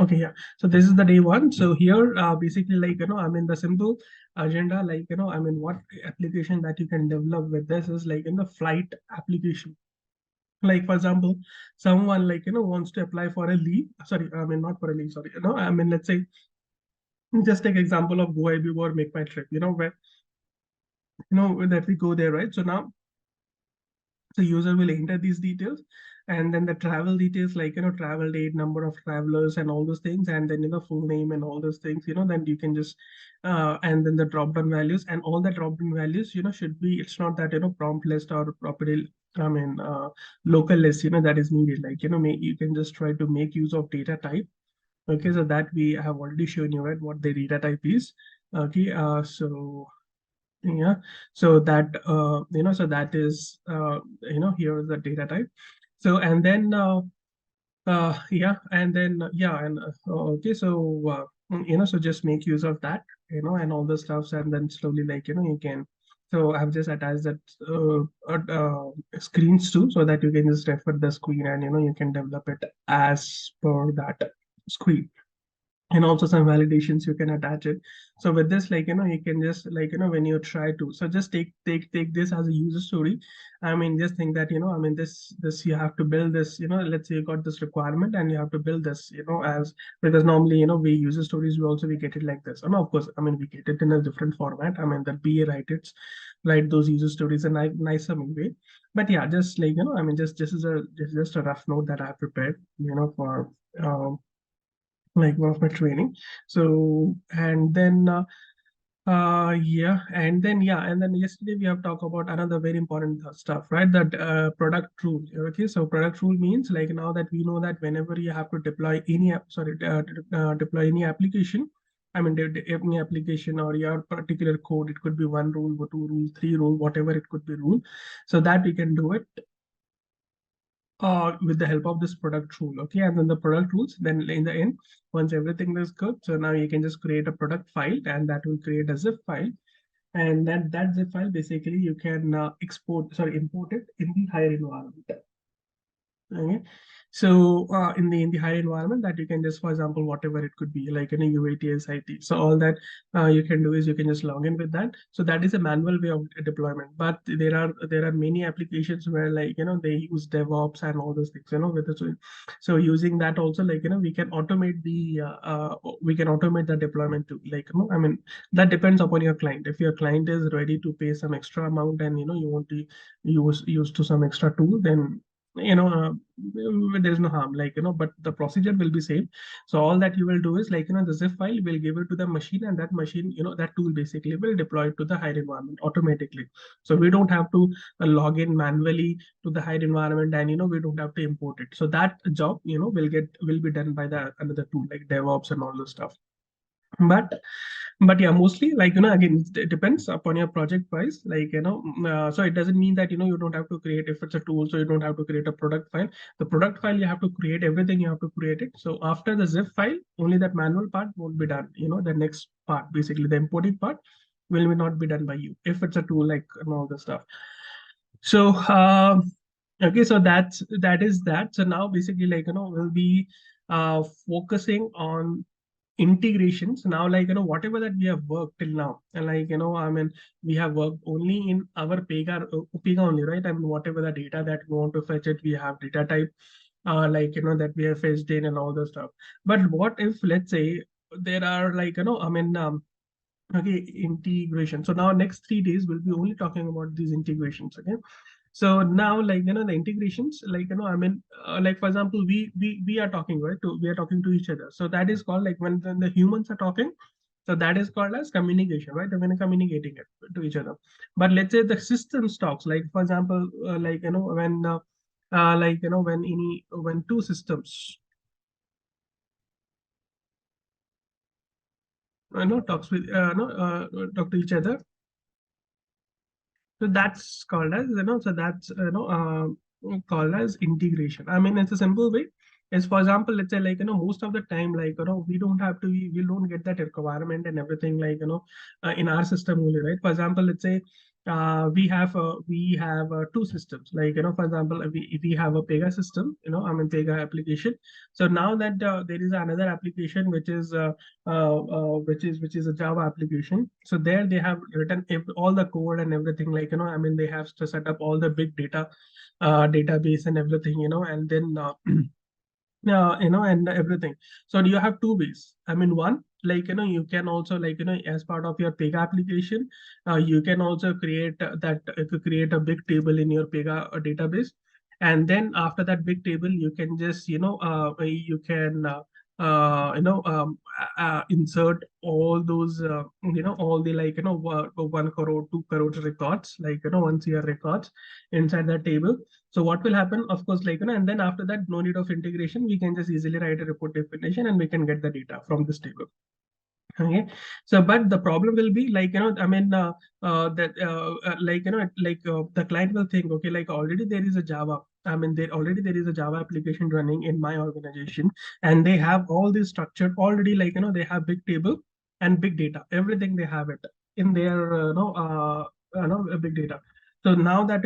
Okay, yeah. So this is the day one. So here, basically, like, I mean, the simple agenda, like, I mean, what application that you can develop with this is like in the flight application. Like, for example, someone like, wants to apply for a leave. Sorry, I mean, not for a leave, sorry. I mean, let's say, just take example of Go IB or Make My Trip, where, that we go there, right? So now the user will enter these details, and then the travel details, like, travel date, number of travelers and all those things, and then, full name and all those things, then you can just, and then the drop down values, and all the drop down values, should be, it's not that, prompt list or property, I mean, local list, that is needed. Like, you can just try to make use of data type. Okay, so that we have already shown you, right, what the data type is. Okay, so yeah, so that so that is here is the data type. So and then yeah, and then yeah, and okay, so so just make use of that, and all the stuffs, and then slowly, like, you can. So I've just attached that screens too, so that you can just refer the screen, and you can develop it as per that screen. And also some validations you can attach it. So with this, like, you can just, like, when you try to, so just take this as a user story. I mean, just think that, I mean, this you have to build this, let's say you got this requirement and you have to build this, as, because normally, we user stories, we get it like this. And of course, I mean, we get it in a different format. I mean, the BA write those user stories in a nicer way. But yeah, just like, I mean, just a rough note that I have prepared, for like one of my training. So and then yeah, and then yesterday we have talked about another very important stuff, right? That product rule. Okay, so product rule means, like, now that we know that whenever you have to deploy any deploy any application, I mean, any application or your particular code, it could be one rule or two rules, three rule, whatever it could be rule, so that we can do it with the help of this product rule. Okay, and then the product rules, then in the end, once everything is good, so now you can just create a product file, and that will create a zip file. And then that zip file, basically you can import it in the higher environment. Okay, so in the higher environment, that you can just, for example, whatever it could be, like in a UAT, SIT. So all that you can do is you can just log in with that. So that is a manual way of deployment. But there are many applications where, like, they use DevOps and all those things, with the, so using that also, like, we can automate the deployment too. Like, I mean, that depends upon your client. If your client is ready to pay some extra amount, and you want to use to some extra tool, then there's no harm, like, but the procedure will be same. So all that you will do is, like, the zip file will give it to the machine, and that machine, that tool basically will deploy it to the higher environment automatically. So we don't have to log in manually to the higher environment, and we don't have to import it. So that job, will be done by the another tool like DevOps and all this stuff. But yeah, mostly, like, again, it depends upon your project price, like, so it doesn't mean that, you don't have to create, if it's a tool, so you don't have to create a product file. The product file, you have to create everything, you have to create it. So after the zip file, only that manual part won't be done. The next part, basically the importing part, will not be done by you if it's a tool, like, and all the stuff. So okay, so that is that. So now basically, like, we'll be focusing on integrations now, like, whatever that we have worked till now, and, like, I mean, we have worked only in our Pega only, right? I mean, whatever the data that we want to fetch it, we have data type, like, that we have fetched in and all the stuff. But what if, let's say, there are, like, I mean, okay, integration. So now next 3 days we'll be only talking about these integrations. Okay, so now, like, the integrations, like, I mean, like, for example, we are talking, right, we are talking to each other. So that is called, like, when the humans are talking, so that is called as communication, right? When communicating it to each other. But let's say the systems talks, like, for example, like, when like, when two systems talks with talk to each other. So that's called as, called as integration. I mean, it's a simple way. Is, for example, let's say, like, most of the time, like, we don't have to, we don't get that requirement and everything, like, in our system only, right? For example, let's say we have two systems. Like, for example, we have a Pega system, I mean Pega application. So now that there is another application which is a Java application. So there they have written all the code and everything. Like, I mean they have to set up all the big data database and everything, and then and everything. So you have two ways. I mean, one, like, you can also, like, as part of your Pega application, you can also create create a big table in your Pega database. And then after that big table, you can just, you can, insert all those, all the, like, 1 crore, 2 crore records, like, 1 year records inside that table. So what will happen, of course, like, and then after that, no need of integration. We can just easily write a report definition and we can get the data from this table. Okay. So, but the problem will be, like, I mean, that, like, the client will think, okay, like already there is a Java. I mean, there is a Java application running in my organization, and they have all this structured already, like, they have big table and big data, everything they have it in their, big data. So now that,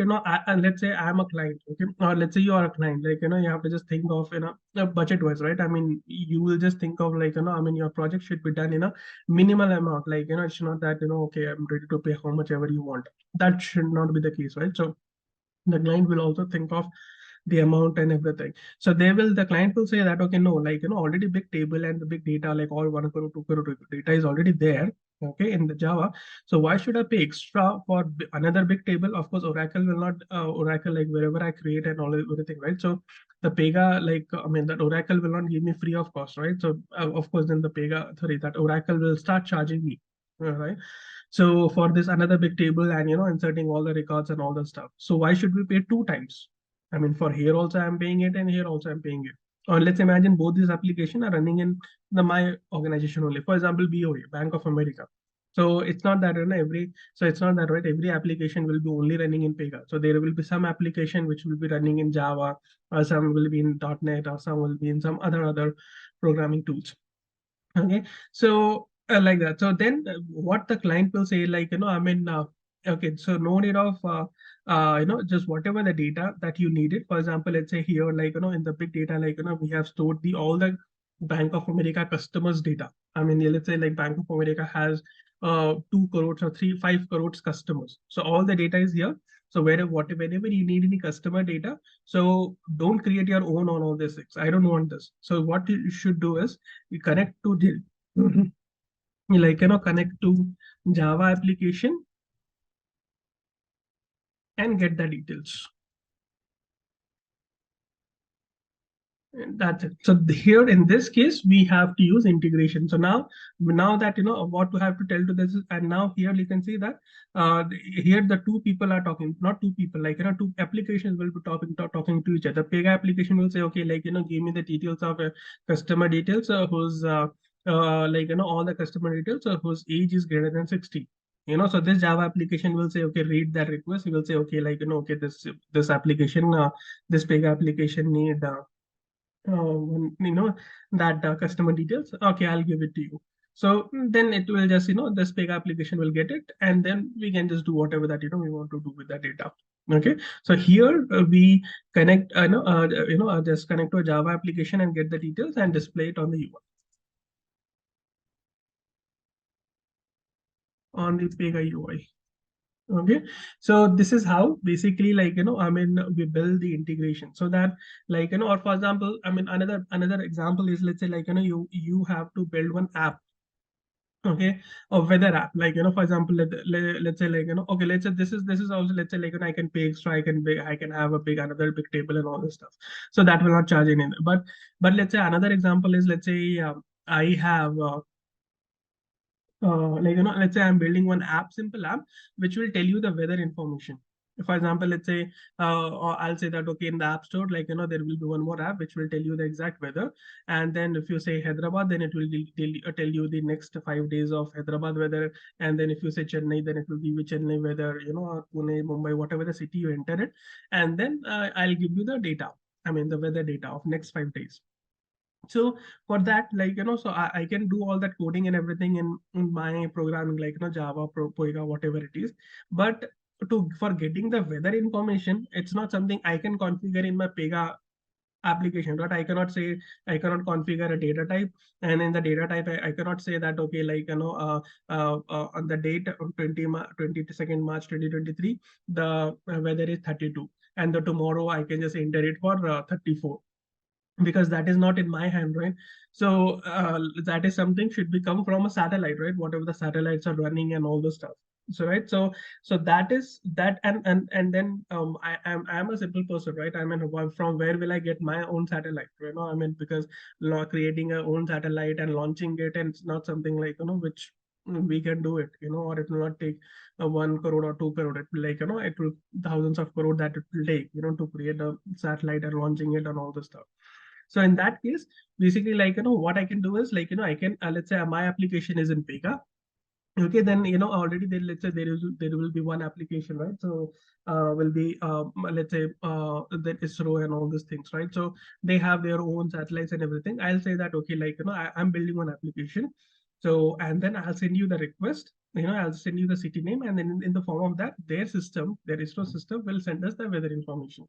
let's say I'm a client, okay, or let's say you are a client, like, you have to just think of, budget wise, right? I mean, you will just think of, like, I mean, your project should be done in a minimal amount. Like, it's not that, okay, I'm ready to pay how much ever you want. That should not be the case, right? So the client will also think of the amount and everything. So the client will say that, okay, no, like, already big table and the big data, like all 1 crore, 2 crore data is already there, okay, in the Java. So why should I pay extra for another big table? Of course, Oracle will not, Oracle, like wherever I create and all everything, right? So the Pega, like, I mean, that Oracle will not give me free of cost, right? So of course, then the Pega, sorry, that Oracle will start charging me, right? So for this another big table and, inserting all the records and all the stuff. So why should we pay two times? I mean, for here also I'm paying it and here also I'm paying it. Or let's imagine both these applications are running in my organization only. For example, BOA, Bank of America. So it's not that, so it's not that, right? Every application will be only running in Pega. So there will be some application which will be running in Java, or some will be in .NET, or some will be in some other programming tools. Okay. So like that. So then what the client will say, like, I mean, okay, so no need of, just whatever the data that you needed. For example, let's say here, like, in the big data, like, we have stored all the Bank of America customers data. I mean, let's say like Bank of America has 2 crores or 5 crores customers. So all the data is here. So whenever you need any customer data, so don't create your own on all this things. I don't want this. So what you should do is you connect to the like, connect to Java application and get the details. And that's it. So here in this case, we have to use integration. So now that what we have to tell to this is, and now here you can see that here the two people are talking, not two people, like, two applications will be talking to each other. Pega application will say, okay, like, give me the details of customer details, whose like, all the customer details, whose age is greater than 60. So this Java application will say, okay, read that request. He will say, okay, like, okay, this application, this Pega application need that customer details. Okay, I'll give it to you. So then it will just, this Pega application will get it, and then we can just do whatever that, we want to do with that data. Okay. So here we connect, just connect to a Java application and get the details and display it on the UI, on the Pega UI. Okay. So this is how basically, like, I mean, we build the integration so that, like, or for example, I mean, another example is, let's say, like, you have to build one app. Okay. A weather app, like, for example, let's say, like, okay, let's say this is also, let's say, like, I can pay extra, I can have a another big table and all this stuff. So that will not charge anything. But let's say another example is, let's say, I have like, let's say I'm building one app, simple app, which will tell you the weather information. For example, let's say, or I'll say that, okay, in the app store, like, there will be one more app which will tell you the exact weather. And then if you say Hyderabad, then it will tell you the next 5 days of Hyderabad weather. And then if you say Chennai, then it will give you Chennai weather, or Pune, Mumbai, whatever the city you enter it. And then I'll give you the data. I mean, the weather data of next 5 days. So for that, like, so I can do all that coding and everything in my programming, like, Java, Pega, whatever it is. But for getting the weather information, it's not something I can configure in my Pega application, right? I cannot configure a data type, and in the data type I cannot say that, okay, like, on the date of 22nd March 2023, the weather is 32, and the tomorrow I can just enter it for 34, because that is not in my hand, right? So that is something should be come from a satellite, right? Whatever the satellites are running and all the stuff. So right, so that is that, and then I'm a simple person, right? I mean, from where will I get my own satellite, you know? I mean, because creating a own satellite and launching it, and it's not something like, which we can do it, or it will not take 1 crore or 2 crore. It will, like, it will thousands of crore that it will take, to create a satellite and launching it and all the stuff. So in that case, basically, like, what I can do is, like, I can, let's say my application is in Pega. Okay, then, already there, let's say there will be one application, right? So will be, let's say, the ISRO and all these things, right? So they have their own satellites and everything. I'll say that, okay, like, I'm building one application. So, and then I'll send you the request, I'll send you the city name, and then in the form of that, their system, their ISRO system will send us the weather information,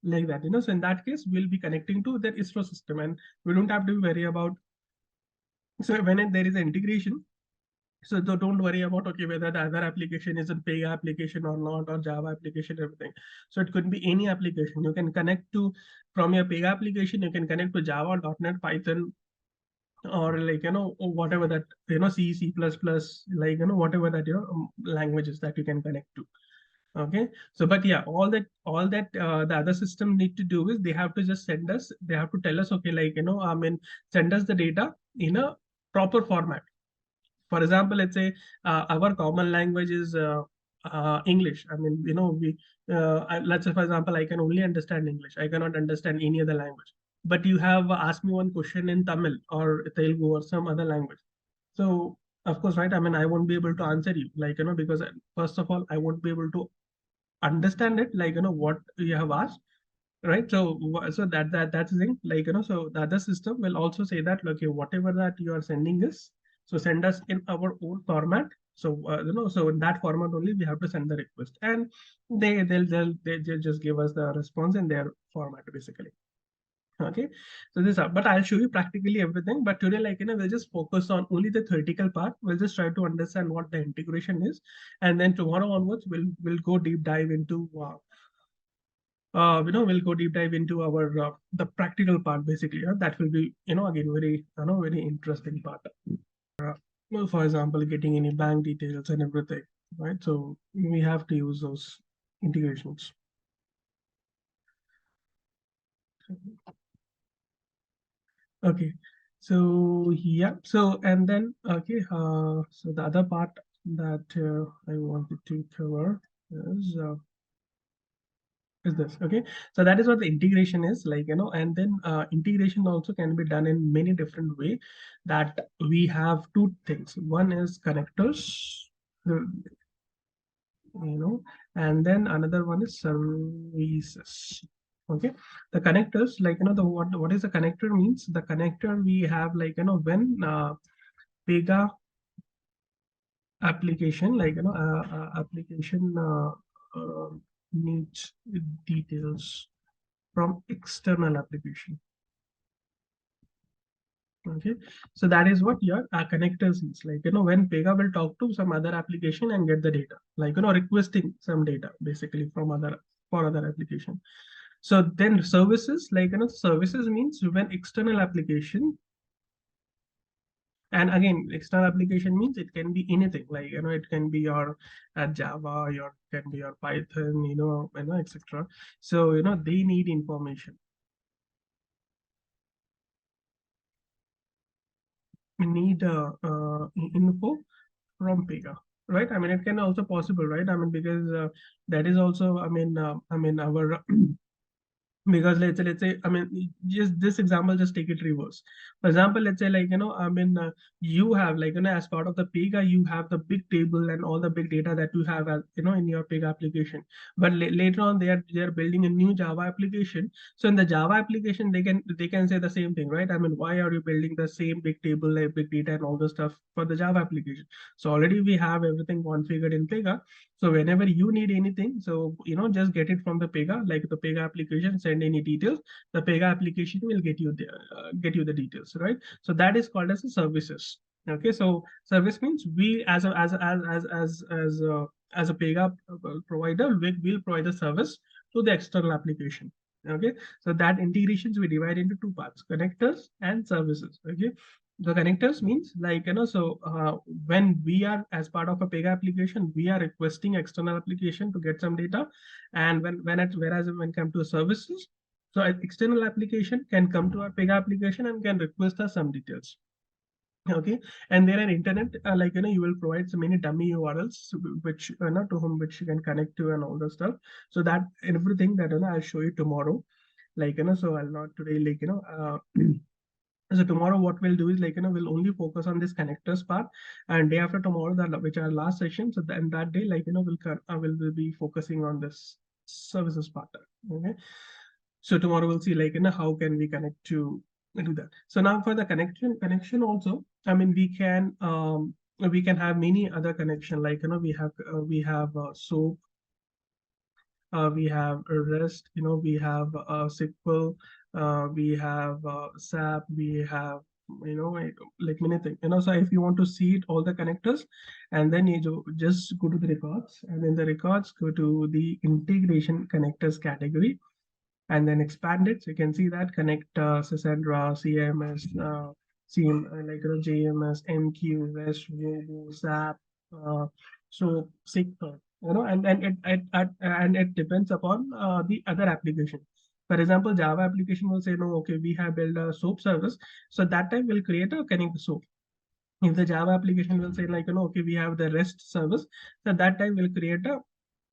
like that, So in that case, we'll be connecting to their ISRO system, and we don't have to worry about. So when there is an integration, so don't worry about, okay, whether the other application is a Pega application or not, or Java application, everything. So it could be any application. You can connect to, from your Pega application, you can connect to Java, .NET, Python, or, like, whatever that, C, C++, like, whatever that, languages that you can connect to. Okay, so but yeah, all that the other system need to do is they have to tell us, okay, like, I mean, send us the data in a proper format. For example, let's say our common language is English. I mean, let's say, for example, I can only understand English. I cannot understand any other language. But you have asked me one question in Tamil or Telugu or some other language. So of course, right? I mean, I won't be able to answer you, like, because first of all, I won't be able to understand it, like, what you have asked, right? So that's the thing, like, so the other system will also say that, okay, whatever that you are sending us, so send us in our own format. So so in that format only we have to send the request, and they'll just give us the response in their format, basically. Okay, so but I'll show you practically everything. But today, like, we'll just focus on only the theoretical part. We'll just try to understand what the integration is, and then tomorrow onwards we'll go deep dive into we'll go deep dive into our the practical part, basically. That will be, again, very, very interesting part. Well, for example, getting any bank details and everything, right? So we have to use those integrations. Okay, so yeah, so and then, okay, so the other part that I wanted to cover is this. Okay, so that is what the integration is, like, and then integration also can be done in many different way. That we have two things. One is connectors, uh, and then another one is services. Okay, the connectors, like, the what is a connector means. The connector we have, like, when Pega application, like, application needs details from external application. Okay, so that is what your connectors is, like, when Pega will talk to some other application and get the data, like, requesting some data, basically, from other application. So then services, like, services means when external application, and again, external application means it can be anything, like, it can be your Java, your can be your Python, etc. So they need information. We need info from Pega, right? I mean, it can also possible, right? I mean, because that is also, I mean, our because let's say, I mean, just this example, just take it reverse. For example, let's say, like, you have, like, as part of the Pega, you have the big table and all the big data that you have, as in your Pega application. But later on, they are building a new Java application. So in the Java application, they can say the same thing, right? I mean, why are you building the same big table, like big data and all the stuff for the Java application? So already we have everything configured in Pega. So whenever you need anything, so just get it from the Pega, like the Pega application, send any details. The Pega application will get you the details, right? So that is called as a services. Okay, so service means we as a Pega provider, we will provide the service to the external application. Okay, so that integrations we divide into two parts: connectors and services. Okay, the connectors means like so when we are as part of a Pega application, we are requesting external application to get some data, and whereas when come to services, so an external application can come to our Pega application and can request us some details. Okay, and there are internet like you will provide so many dummy URLs which to whom which you can connect to and all the stuff. So that everything that I'll show you tomorrow. Like so I'll not today like so tomorrow what we'll do is like we'll only focus on this connectors part, and day after tomorrow, that which our last session, so then that day like we'll be focusing on this services part. Okay, so tomorrow we'll see like how can we connect to do that. So now for the connection also, I mean we can have many other connection, like we have SOAP, we have REST, we have SQL, we have SAP, we have like many things. So if you want to see it, all the connectors, and then just go to the records, and in the records go to the integration connectors category, and then expand it. So you can see that connect Cassandra, CMS, CM, like JMS, MQ, REST, Robo, SAP, so SQL, and it depends upon the other application. For example, Java application will say, no, okay, we have built a SOAP service. So that time we'll create a connect SOAP. If the Java application will say like, okay, we have the REST service, so that time we'll create a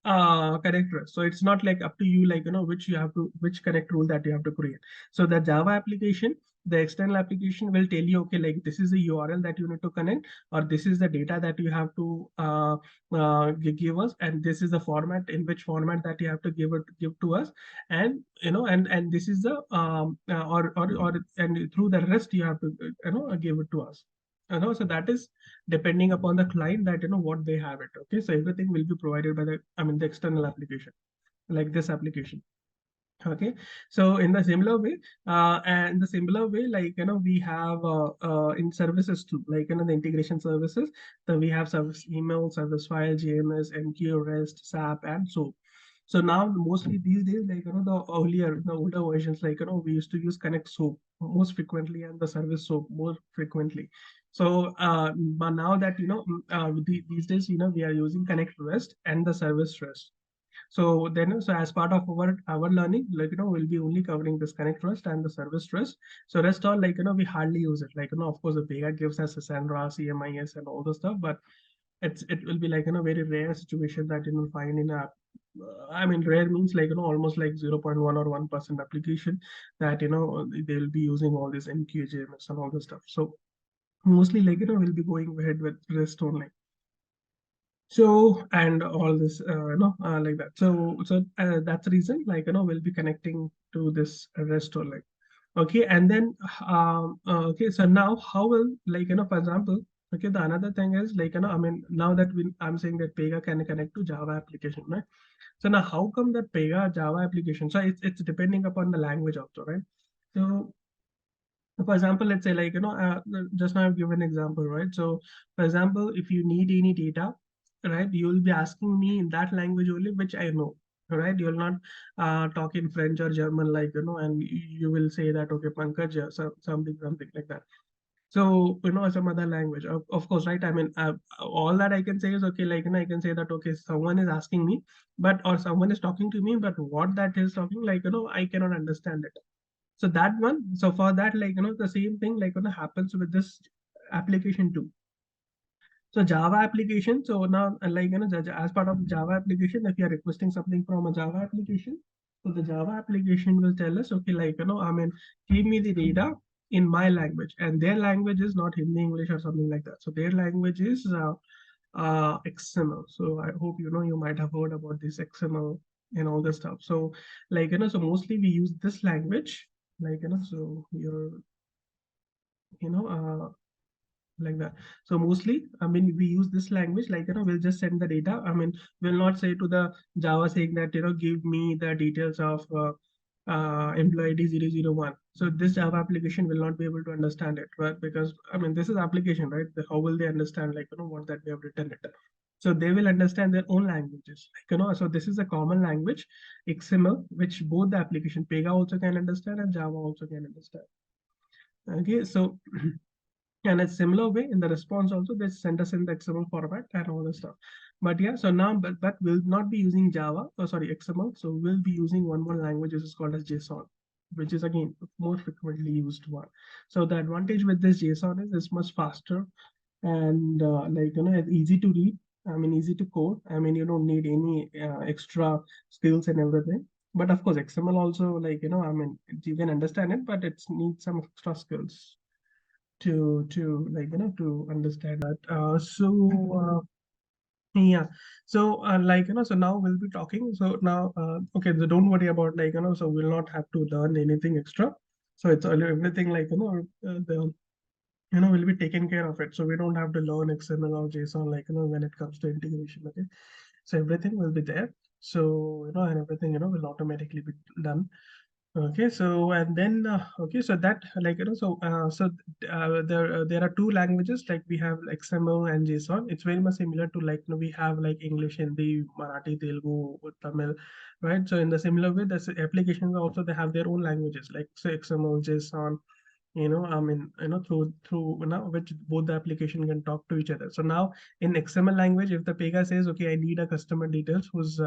connector. So it's not like up to you, like which connect rule that you have to create. So the Java application, the external application will tell you, okay, like this is the URL that you need to connect, or this is the data that you have to give us, and this is the format, in which format that you have to give to us, and and this is the or and through the rest you have to give it to us. So that is depending upon the client, that what they have it. Okay, so everything will be provided by the external application, like this application. Okay, so in the similar way, like we have in services too, like the integration services. So we have service email, service file, JMS, MQ, REST, SAP, and so now mostly these days, like the older versions, like we used to use connect SOAP most frequently, and the service SOAP more frequently. So but now that these days we are using connect REST and the service REST. So then, so as part of our learning, like we'll be only covering this connect REST and the service REST. So rest all, like we hardly use it. Like of course the Pega gives us Cassandra, CMIS, and all the stuff, but it will be like very rare situation that find in a I mean rare means like almost like 0.1 or 1% application that they will be using all this MQJMS and all the stuff. So mostly like we'll be going ahead with REST only. So and all this like that. So that's the reason, like we'll be connecting to this REST only. Okay, and then okay, so now how will, like for example, okay, the another thing is like I mean now that I'm saying that Pega can connect to Java application, right? So now how come that Pega Java application? So it's depending upon the language also, right? So for example, let's say like just now I've given an example, right? So for example, if you need any data, right, you will be asking me in that language only which I know, right? You will not talk in French or German, like and you will say that, okay, Pankaj, something like that. So some other language, of course, right? I mean all that I can say is, okay, like I can say that, okay, someone is asking me, but or someone is talking to me, but what that is talking, like I cannot understand it. So that one, so for that, like the same thing like happens with this application too. So Java application, so now like as part of Java application, if you are requesting something from a Java application, so the Java application will tell us, okay, like I mean, give me the data in my language, and their language is not Hindi, English, or something like that. So their language is XML. So I hope you might have heard about this XML and all this stuff. So like so mostly we use this language, like so you're you know like that. So mostly, I mean, we use this language, like, we'll just send the data. I mean, we'll not say to the Java saying that, give me the details of employee ID 001. So this Java application will not be able to understand it, right? Because, I mean, this is application, right? How will they understand, like, what that we have written it? So they will understand their own languages, like, so this is a common language, XML, which both the application Pega also can understand and Java also can understand. Okay, so and a similar way in the response also they send us in the XML format and all the stuff. But yeah, so now but we'll not be using Java, oh sorry, XML. So we'll be using one more language which is called as JSON, which is again more frequently used one. So the advantage with this JSON is it's much faster and like it's easy to read. I mean, easy to code. I mean, you don't need any extra skills and everything. But of course, XML also, like, I mean, you can understand it, but it needs some extra skills to like to understand that. Yeah, so like so now we'll be talking. So now okay, so don't worry about, like, so we'll not have to learn anything extra. So it's everything, like, the will be taken care of it. So we don't have to learn XML or JSON, like, when it comes to integration. Okay, so everything will be there. So and everything will automatically be done. Okay, so and then okay, so that, like, there are two languages, like we have XML and JSON. It's very much similar to, like, we have like English, Hindi, Marathi, Telugu, Tamil, right? So in the similar way, the applications also, they have their own languages, like, so XML, JSON, I mean, through which both the application can talk to each other. So now in XML language, if the Pega says, okay, I need a customer details whose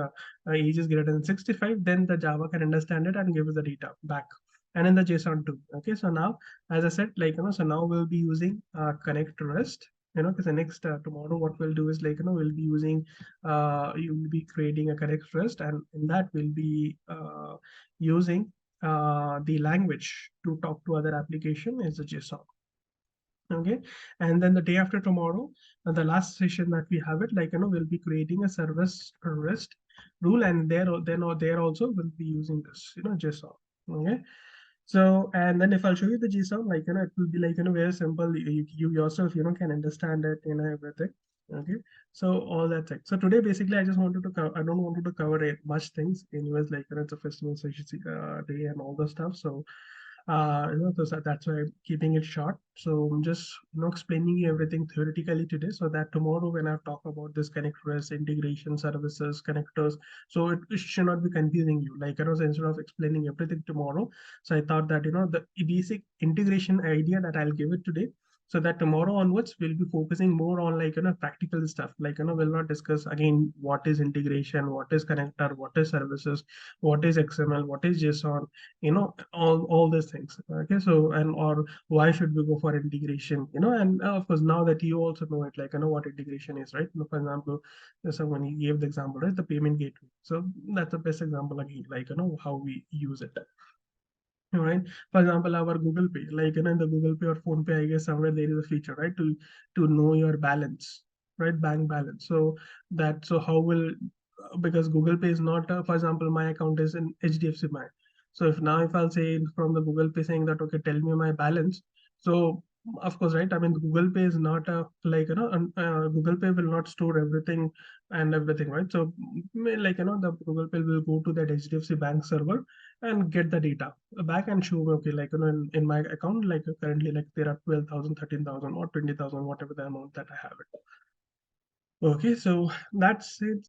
age is greater than 65, then the Java can understand it and give us the data back. And in the JSON too. Okay, so now, as I said, like, so now we'll be using connect REST, because the next tomorrow, what we'll do is, like, we'll be using, you will be creating a connect REST, and in that we'll be using the language to talk to other application is the JSON. Okay, and then the day after tomorrow, the last session that we have it, like, we'll be creating a service REST rule, and there also will be using this, JSON. Okay, so, and then if I'll show you the JSON, like, it will be like, very simple. You yourself, can understand it, everything. Okay, so all that thing. So today, basically, I just wanted to cover, I don't wanted to cover much things. Anyways, like, it's a festival day and all the stuff. So, so that's why I'm keeping it short. So I'm just, explaining you everything theoretically today, so that tomorrow when I talk about this connectors, integration services, connectors, so it should not be confusing you. Like, so instead of explaining everything tomorrow, so I thought that, the basic integration idea that I'll give it today, so that tomorrow onwards we'll be focusing more on, like, practical stuff. Like, we'll not discuss again what is integration, what is connector, what is services, what is XML, what is JSON, all these things. Okay, so, and or why should we go for integration, and of course, now that you also know it, like, what integration is, right? For example, someone gave the example, right, the payment gateway. So that's the best example again, like, how we use it. Right, for example, our Google Pay, like, in the Google Pay or Phone Pay, I guess somewhere there is a feature, right, to know your balance, right, bank balance. So that, so how will, because Google Pay is not, for example, my account is in HDFC Bank. So if I'll say from the Google Pay saying that, okay, tell me my balance. So of course, right, I mean, Google Pay is not a, like, Google Pay will not store everything and everything, right? So like, the Google Pay will go to that HDFC Bank server and get the data back and show me, okay, like, in my account, like, currently, like, there are 12,000, 13,000, or 20,000, whatever the amount that I have it. Okay, so that's it.